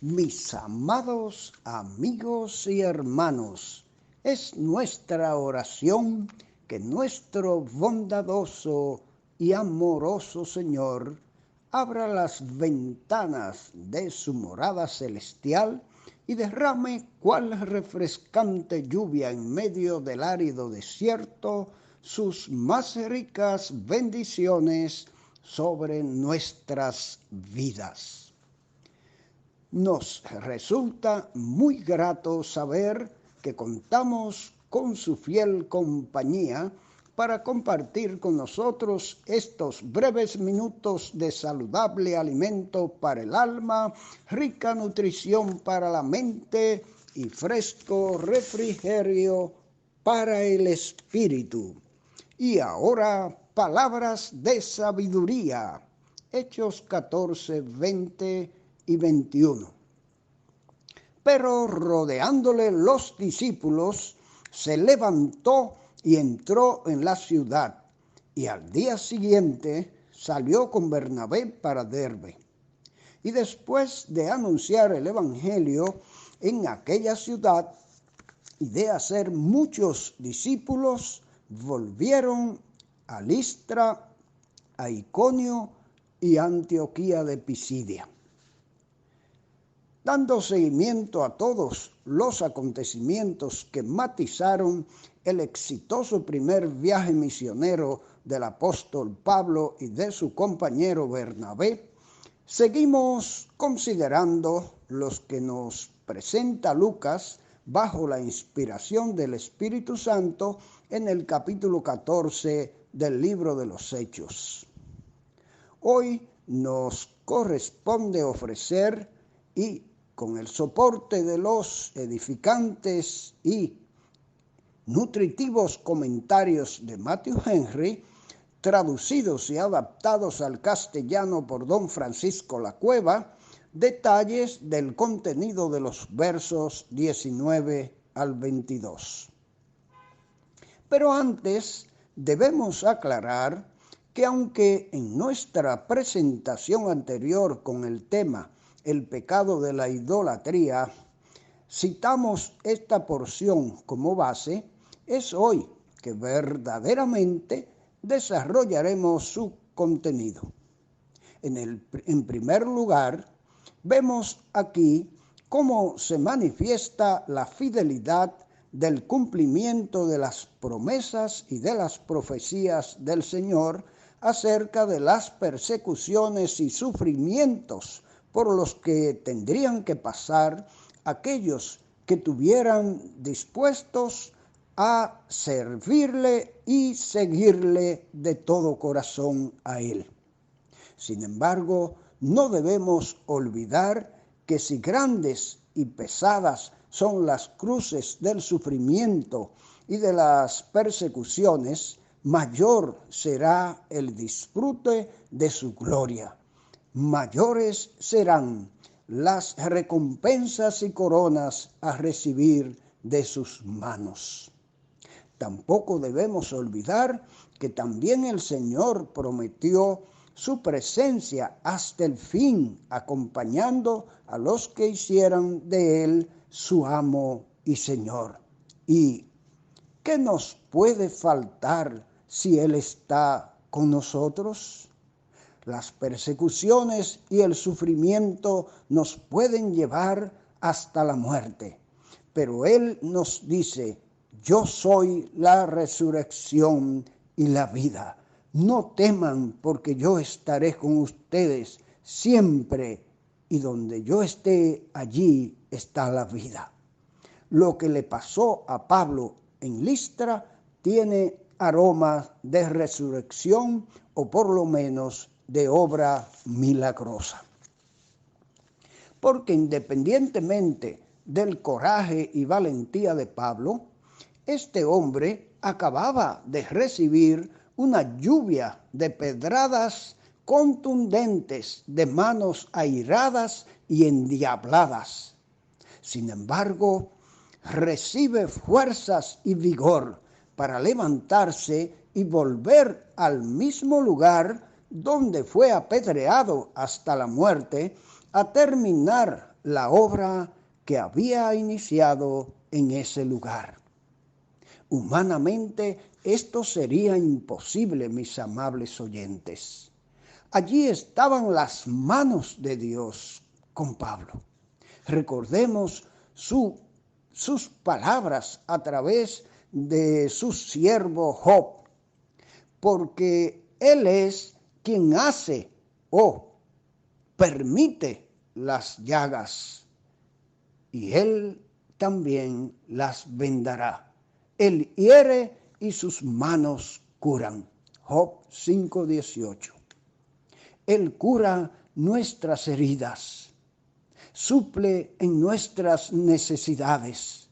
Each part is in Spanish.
Mis amados amigos y hermanos, es nuestra oración que nuestro bondadoso y amoroso Señor abra las ventanas de su morada celestial y derrame cual refrescante lluvia en medio del árido desierto sus más ricas bendiciones sobre nuestras vidas. Nos resulta muy grato saber que contamos con su fiel compañía para compartir con nosotros estos breves minutos de saludable alimento para el alma, rica nutrición para la mente y fresco refrigerio para el espíritu. Y ahora, palabras de sabiduría. Hechos 14, 20 y 21. Pero rodeándole los discípulos, se levantó y entró en la ciudad, y al día siguiente salió con Bernabé para Derbe. Y después de anunciar el evangelio en aquella ciudad y de hacer muchos discípulos, volvieron a Listra, a Iconio y Antioquía de Pisidia. Dando seguimiento a todos los acontecimientos que matizaron el exitoso primer viaje misionero del apóstol Pablo y de su compañero Bernabé, seguimos considerando los que nos presenta Lucas bajo la inspiración del Espíritu Santo en el capítulo 14 del libro de los Hechos. Hoy nos corresponde ofrecer, y con el soporte de los edificantes y nutritivos comentarios de Matthew Henry, traducidos y adaptados al castellano por don Francisco Lacueva, detalles del contenido de los versos 19 al 22. Pero antes debemos aclarar que aunque en nuestra presentación anterior con el tema el pecado de la idolatría citamos esta porción como base, es hoy que verdaderamente desarrollaremos su contenido. En primer lugar, vemos aquí cómo se manifiesta la fidelidad del cumplimiento de las promesas y de las profecías del Señor acerca de las persecuciones y sufrimientos por los que tendrían que pasar aquellos que tuvieran dispuestos a servirle y seguirle de todo corazón a él. Sin embargo, no debemos olvidar que si grandes y pesadas son las cruces del sufrimiento y de las persecuciones, mayor será el disfrute de su gloria. Mayores serán las recompensas y coronas a recibir de sus manos. Tampoco debemos olvidar que también el Señor prometió su presencia hasta el fin, acompañando a los que hicieran de Él su amo y Señor. ¿Y qué nos puede faltar si Él está con nosotros? Las persecuciones y el sufrimiento nos pueden llevar hasta la muerte, pero Él nos dice: yo soy la resurrección y la vida. No teman, porque yo estaré con ustedes siempre, y donde yo esté, allí está la vida. Lo que le pasó a Pablo en Listra tiene aroma de resurrección, o por lo menos de obra milagrosa. Porque independientemente del coraje y valentía de Pablo, este hombre acababa de recibir una lluvia de pedradas contundentes de manos airadas y endiabladas. Sin embargo, recibe fuerzas y vigor para levantarse y volver al mismo lugar donde fue apedreado hasta la muerte, a terminar la obra que había iniciado en ese lugar. Humanamente, esto sería imposible, mis amables oyentes. Allí estaban las manos de Dios con Pablo. Recordemos sus palabras a través de su siervo Job, porque él es quien hace o permite las llagas y él también las vendará. Él hiere y sus manos curan. Job 5:18. Él cura nuestras heridas, suple en nuestras necesidades,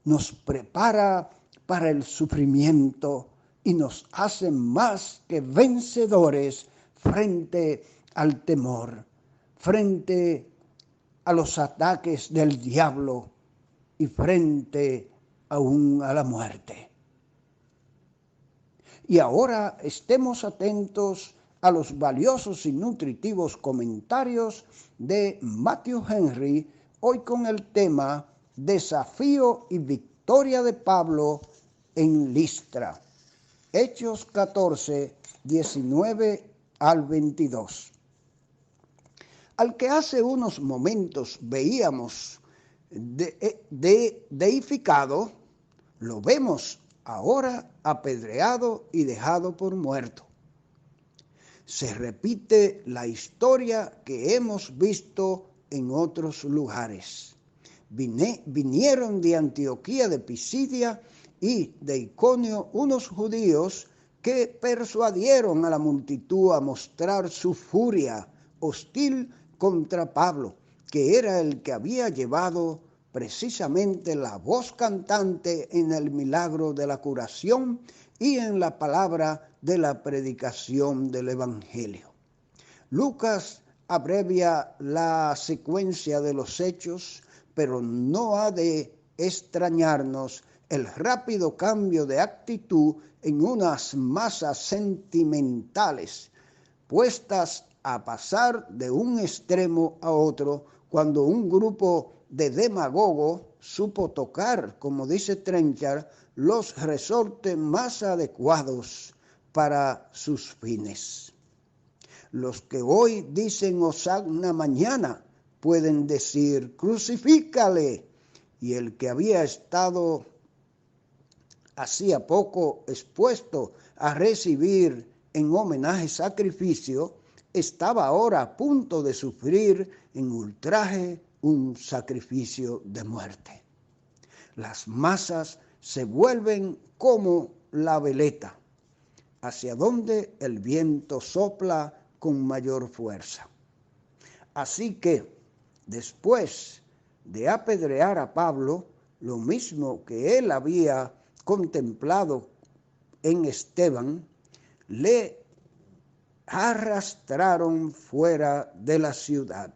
nos prepara para el sufrimiento y nos hace más que vencedores frente al temor, frente a los ataques del diablo y frente aún a la muerte. Y ahora estemos atentos a los valiosos y nutritivos comentarios de Matthew Henry, hoy con el tema Desafío y victoria de Pablo en Listra. Hechos 14, 19 al 22. Al que hace unos momentos veíamos deificado, lo vemos ahora apedreado y dejado por muerto. Se repite la historia que hemos visto en otros lugares. Vinieron de Antioquía de Pisidia y de Iconio unos judíos que persuadieron a la multitud a mostrar su furia hostil contra Pablo, que era el que había llevado precisamente la voz cantante en el milagro de la curación y en la palabra de la predicación del Evangelio. Lucas abrevia la secuencia de los hechos, pero no ha de extrañarnos el rápido cambio de actitud en unas masas sentimentales, puestas a pasar de un extremo a otro, cuando un grupo de demagogos supo tocar, como dice Trenchard, los resortes más adecuados para sus fines. Los que hoy dicen Hosanna mañana pueden decir crucifícale, y el que había estado hacía poco expuesto a recibir en homenaje sacrificio, estaba ahora a punto de sufrir en ultraje un sacrificio de muerte. Las masas se vuelven como la veleta, hacia donde el viento sopla con mayor fuerza. Así que, después de apedrear a Pablo, lo mismo que él había contemplado en Esteban, le arrastraron fuera de la ciudad.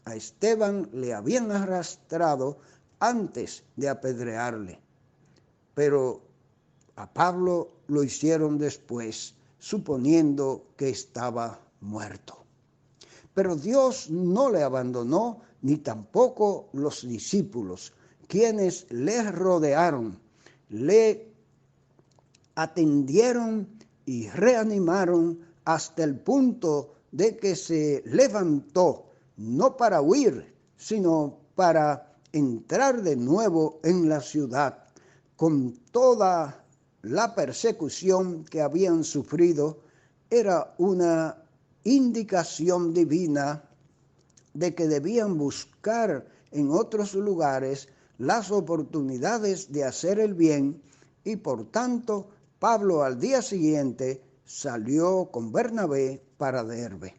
A Esteban le habían arrastrado antes de apedrearle, pero a Pablo lo hicieron después, suponiendo que estaba muerto. Pero Dios no le abandonó, ni tampoco los discípulos, quienes le rodearon, le atendieron y reanimaron hasta el punto de que se levantó, no para huir, sino para entrar de nuevo en la ciudad, con toda la persecución que habían sufrido. Era una indicación divina de que debían buscar en otros lugares las oportunidades de hacer el bien, y por tanto Pablo al día siguiente salió con Bernabé para Derbe.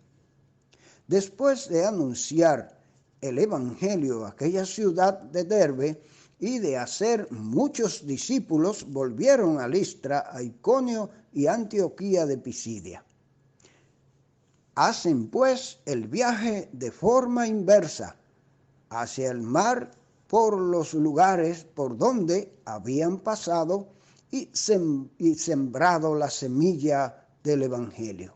Después de anunciar el Evangelio a aquella ciudad de Derbe y de hacer muchos discípulos, volvieron a Listra, a Iconio y Antioquía de Pisidia. Hacen pues el viaje de forma inversa hacia el mar por los lugares por donde habían pasado y sembrado la semilla del Evangelio.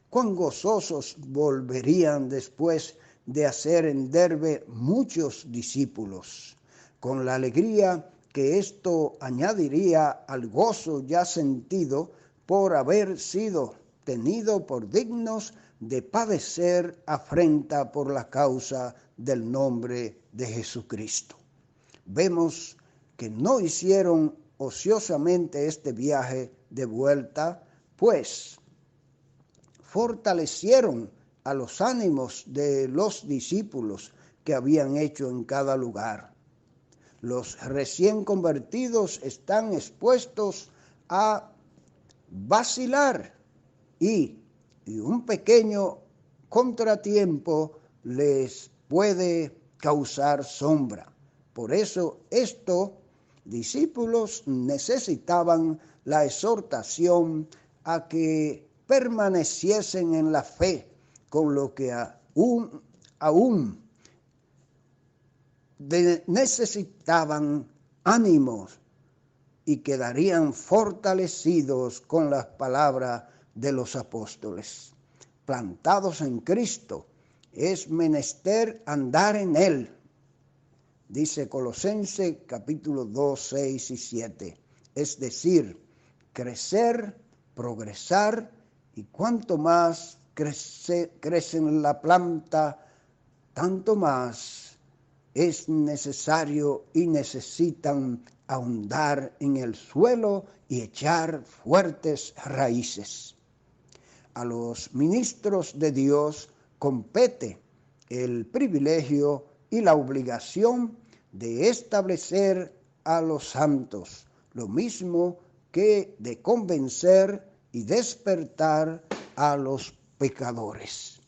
Cuán gozosos volverían después de hacer en Derbe muchos discípulos, con la alegría que esto añadiría al gozo ya sentido por haber sido tenido por dignos de padecer afrenta por la causa del nombre de Jesucristo. Vemos que no hicieron ociosamente este viaje de vuelta, pues fortalecieron a los ánimos de los discípulos que habían hecho en cada lugar. Los recién convertidos están expuestos a vacilar y un pequeño contratiempo les puede causar sombra. Por eso estos discípulos necesitaban la exhortación a que permaneciesen en la fe, con lo que aún necesitaban ánimos y quedarían fortalecidos con las palabras de los apóstoles. Plantados en Cristo, es menester andar en Él, dice Colosenses capítulo 2, 6 y 7. Es decir, crecer, progresar, y cuanto más crece la planta, tanto más es necesario y necesitan ahondar en el suelo y echar fuertes raíces. A los ministros de Dios compete el privilegio y la obligación de establecer a los santos, lo mismo que de convencer y despertar a los pecadores.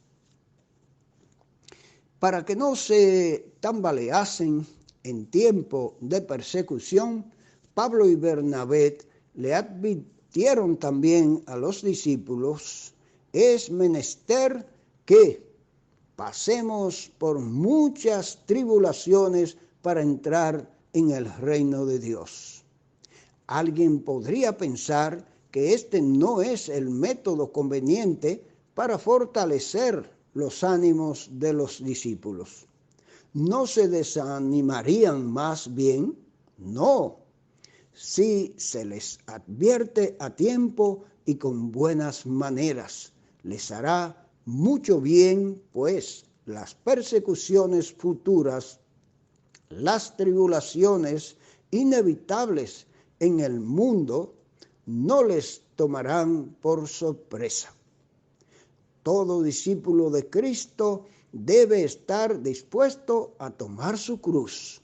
Para que no se tambaleasen en tiempo de persecución, Pablo y Bernabé le advirtieron también a los discípulos: es menester que pasemos por muchas tribulaciones para entrar en el reino de Dios. Alguien podría pensar que este no es el método conveniente para fortalecer los ánimos de los discípulos. ¿No se desanimarían más bien? No. Si se les advierte a tiempo y con buenas maneras, les hará mucho bien, pues las persecuciones futuras, las tribulaciones inevitables en el mundo, no les tomarán por sorpresa. Todo discípulo de Cristo debe estar dispuesto a tomar su cruz.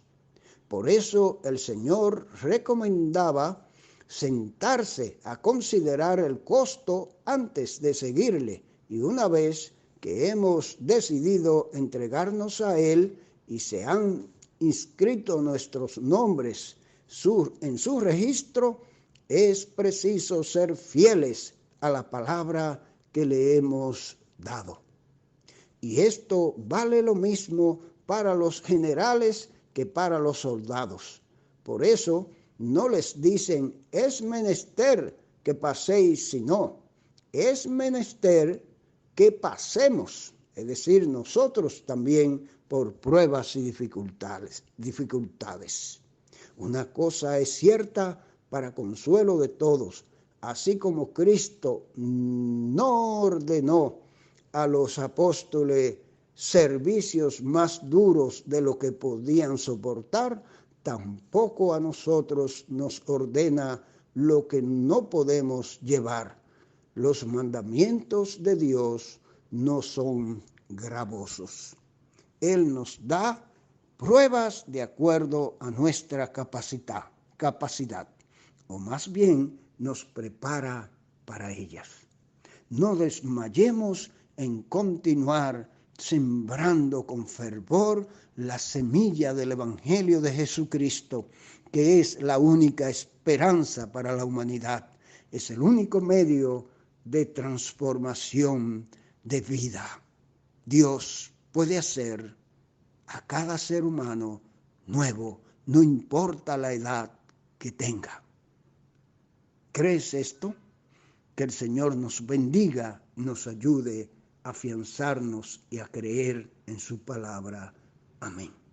Por eso el Señor recomendaba sentarse a considerar el costo antes de seguirle, y una vez que hemos decidido entregarnos a Él y se han inscrito nuestros nombres en su registro, es preciso ser fieles a la palabra que le hemos dado. Y esto vale lo mismo para los generales que para los soldados. Por eso no les dicen es menester que paséis, sino es menester que pasemos, es decir, nosotros también por pruebas y dificultades. Una cosa es cierta para consuelo de todos, así como Cristo no ordenó a los apóstoles servicios más duros de lo que podían soportar, tampoco a nosotros nos ordena lo que no podemos llevar. Los mandamientos de Dios no son gravosos. Él nos da pruebas de acuerdo a nuestra capacidad, o más bien nos prepara para ellas. No desmayemos en continuar sembrando con fervor la semilla del Evangelio de Jesucristo, que es la única esperanza para la humanidad. Es el único medio de transformación de vida. Dios puede hacer a cada ser humano nuevo, no importa la edad que tenga. ¿Crees esto? Que el Señor nos bendiga y nos ayude afianzarnos y a creer en su palabra. Amén.